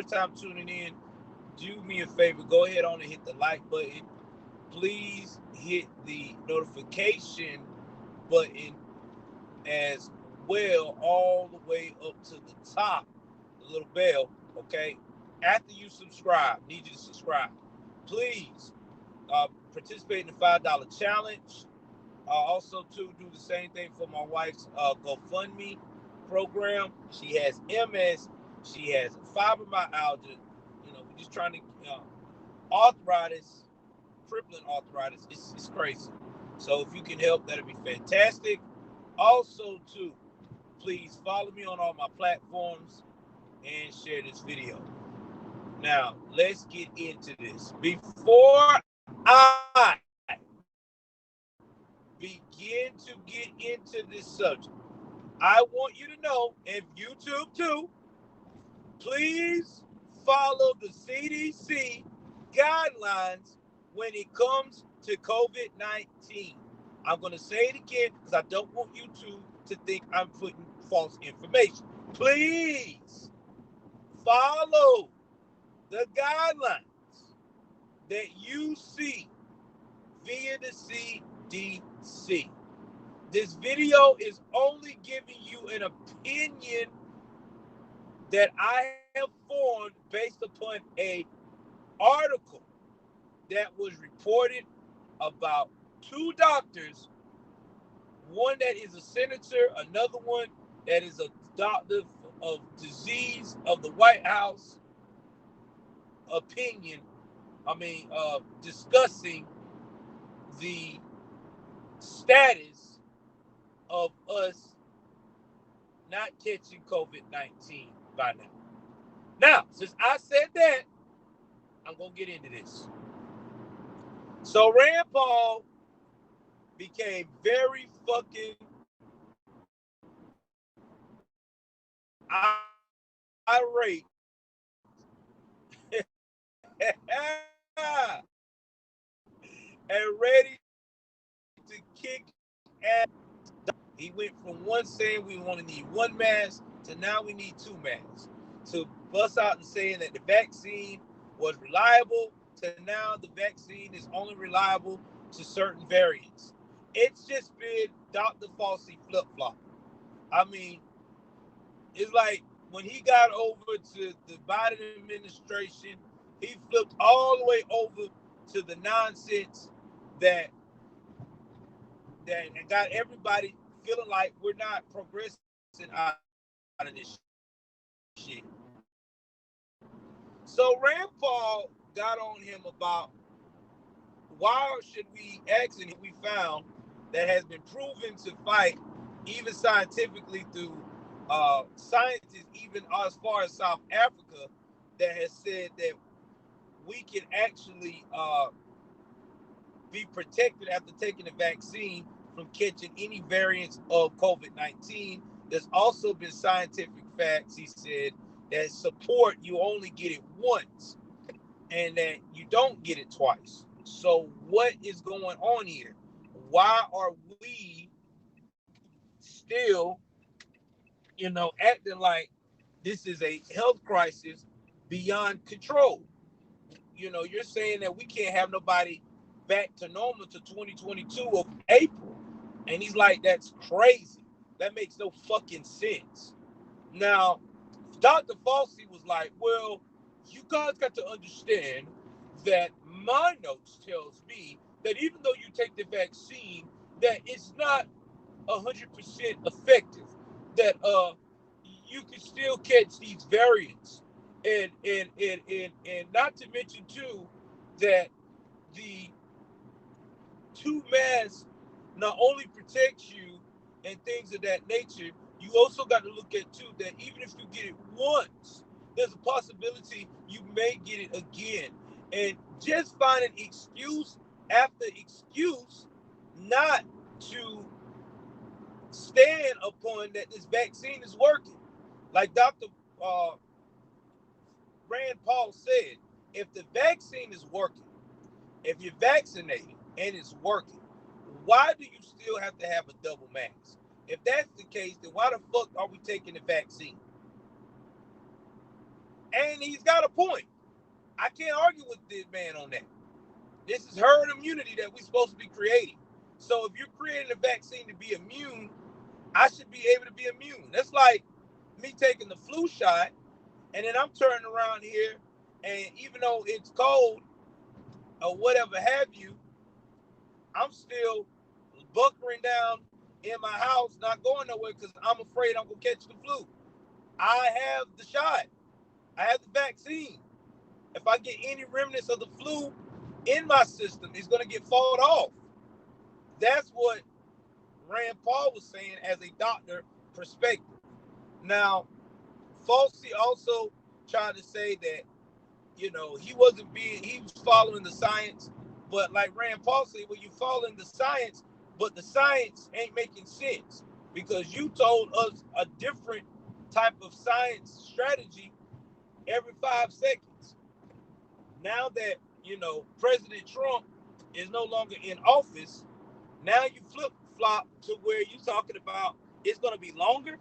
time tuning in, do me a favor. Go ahead on and hit the like button. Please hit the notification button as well, all the way up to the top, the little bell, okay? After you subscribe, need you to subscribe. Please participate in the $5 challenge. Also, to do the same thing for my wife's GoFundMe program. She has MS. She has fibromyalgia. We're just trying to arthritis, crippling arthritis. It's crazy. So if you can help, that'd be fantastic. Also, too, please follow me on all my platforms and share this video. Now, let's get into this. Before I begin to get into this subject, I want you to know, and YouTube too, please follow the CDC guidelines when it comes to COVID-19. I'm going to say it again because I don't want YouTube to think I'm putting false information. Please follow the guidelines that you see via the CDC. This video is only giving you an opinion that I have formed based upon a article that was reported about two doctors, one that is a senator, another one that is a doctor of disease of the White House opinion. Discussing the status of us not catching COVID-19 by now. Now, since I said that, I'm going to get into this. So Rand Paul became very fucking irate and ready to kick ass. He went from one saying we only need one mask to now we need two masks. To bust out and saying that the vaccine was reliable to now the vaccine is only reliable to certain variants. It's just been Dr. Faulci flip-flop. I mean, it's like when he got over to the Biden administration, he flipped all the way over to the nonsense that got everybody feeling like we're not progressing out of this shit. So Rand Paul got on him about why should we actually we found that has been proven to fight even scientifically through scientists even as far as South Africa that has said that we can actually be protected after taking the vaccine from catching any variants of COVID-19. There's also been scientific facts, he said, that support you only get it once and that you don't get it twice. So what is going on here? Why are we still, acting like this is a health crisis beyond control? You're saying that we can't have nobody back to normal to 2022 of April. And he's like, that's crazy. That makes no fucking sense. Now, Dr. Faulci was like, well, you guys got to understand that my notes tells me that even though you take the vaccine, that it's not 100% effective, that you can still catch these variants. And not to mention too that the two masks not only protects you and things of that nature, you also got to look at too that even if you get it once, there's a possibility you may get it again. And just finding excuse after excuse not to stand upon that this vaccine is working. Like Dr. Rand Paul said, if the vaccine is working, if you're vaccinated and it's working, why do you still have to have a double mask? If that's the case, then why the fuck are we taking the vaccine? And he's got a point. I can't argue with this man on that. This is herd immunity that we're supposed to be creating. So if you're creating a vaccine to be immune, I should be able to be immune. That's like me taking the flu shot, and then I'm turning around here, and even though it's cold or whatever have you, I'm still bunkering down in my house, not going nowhere because I'm afraid I'm going to catch the flu. I have the shot. I have the vaccine. If I get any remnants of the flu in my system, it's going to get fought off. That's what Rand Paul was saying as a doctor perspective. Now, Faulci also tried to say that, he was following the science, but like Rand Paul said, well, you following the science, but the science ain't making sense because you told us a different type of science strategy every 5 seconds. Now that, President Trump is no longer in office, now you flip flop to where you're talking about it's going to be longer.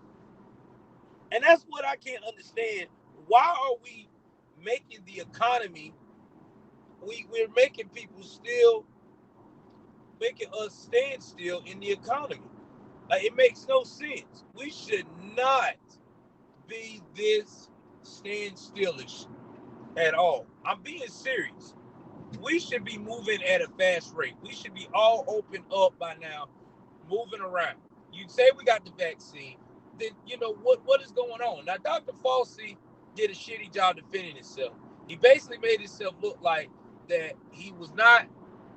And that's what I can't understand. Why are we making the economy, we're making people still, making us stand still in the economy? Like, it makes no sense. We should not be this standstillish at all. I'm being serious. We should be moving at a fast rate. We should be all open up by now, moving around. You say we got the vaccine, then what is going on? Now, Dr. Faulci did a shitty job defending himself. He basically made himself look like that he was not.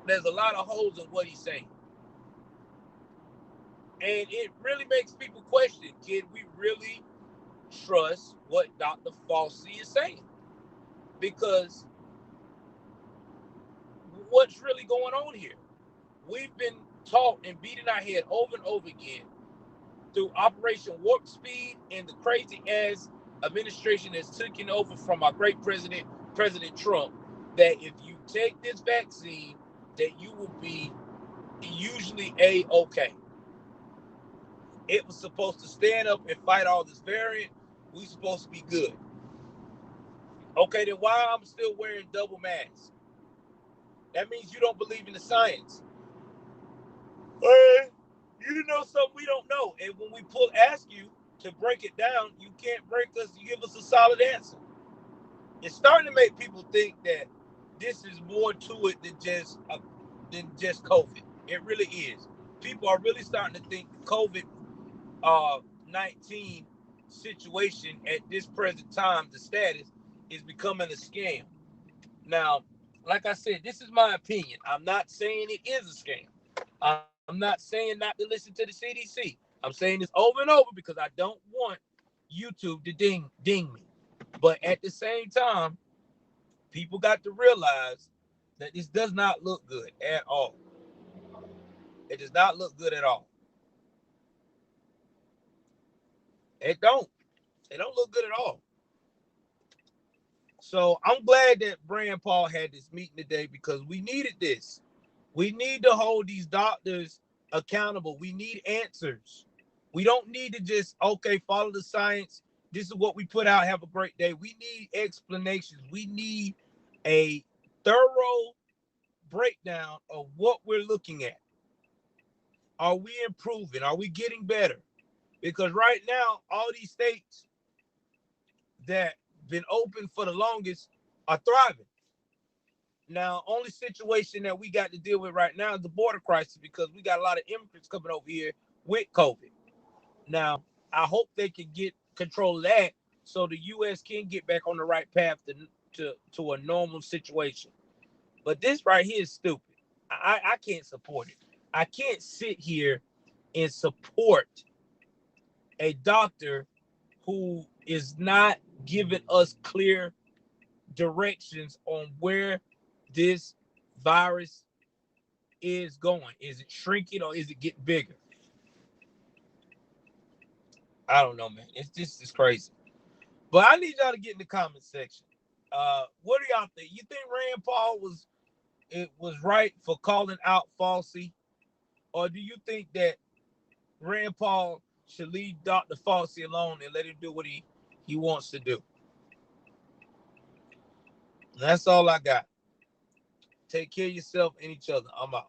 There's a lot of holes in what he's saying, and it really makes people question: can we really trust what Dr. Faulci is saying? Because what's really going on here? We've been taught and beating our head over and over again through Operation Warp Speed and the crazy ass administration that's taken over from our great president, President Trump, that if you take this vaccine, that you will be usually A-okay. It was supposed to stand up and fight all this variant. We supposed to be good. Okay, then why I'm still wearing double masks? That means you don't believe in the science. You know something we don't know. And when we ask you to break it down, you can't break us. You give us a solid answer. It's starting to make people think that this is more to it than just COVID. It really is. People are really starting to think the COVID-19 situation at this present time, the status, is becoming a scam. Now, like I said, this is my opinion. I'm not saying it is a scam. I'm not saying not to listen to the CDC. I'm saying this over and over because I don't want YouTube to ding me. But at the same time, people got to realize that this does not look good at all. It does not look good at all. It don't. It don't look good at all. So I'm glad that Rand Paul had this meeting today because we needed this. We need to hold these doctors accountable. We need answers. We don't need to just, okay, follow the science. This is what we put out. Have a great day. We need explanations. We need a thorough breakdown of what we're looking at. Are we improving? Are we getting better? Because right now, all these states that been open for the longest are thriving. Now, only situation that we got to deal with right now is the border crisis because we got a lot of immigrants coming over here with COVID. Now, I hope they can get control of that so the U.S. can get back on the right path to a normal situation. But this right here is stupid. I can't support it. I can't sit here and support a doctor who is not giving us clear directions on where this virus is going. Is it shrinking or is it getting bigger? I don't know, man. It's just it's crazy. But I need y'all to get in the comment section. What do y'all think? You think Rand Paul was right for calling out Faulci? Or do you think that Rand Paul should leave Dr. Faulci alone and let him do what he wants to do? That's all I got. Take care of yourself and each other. I'm out.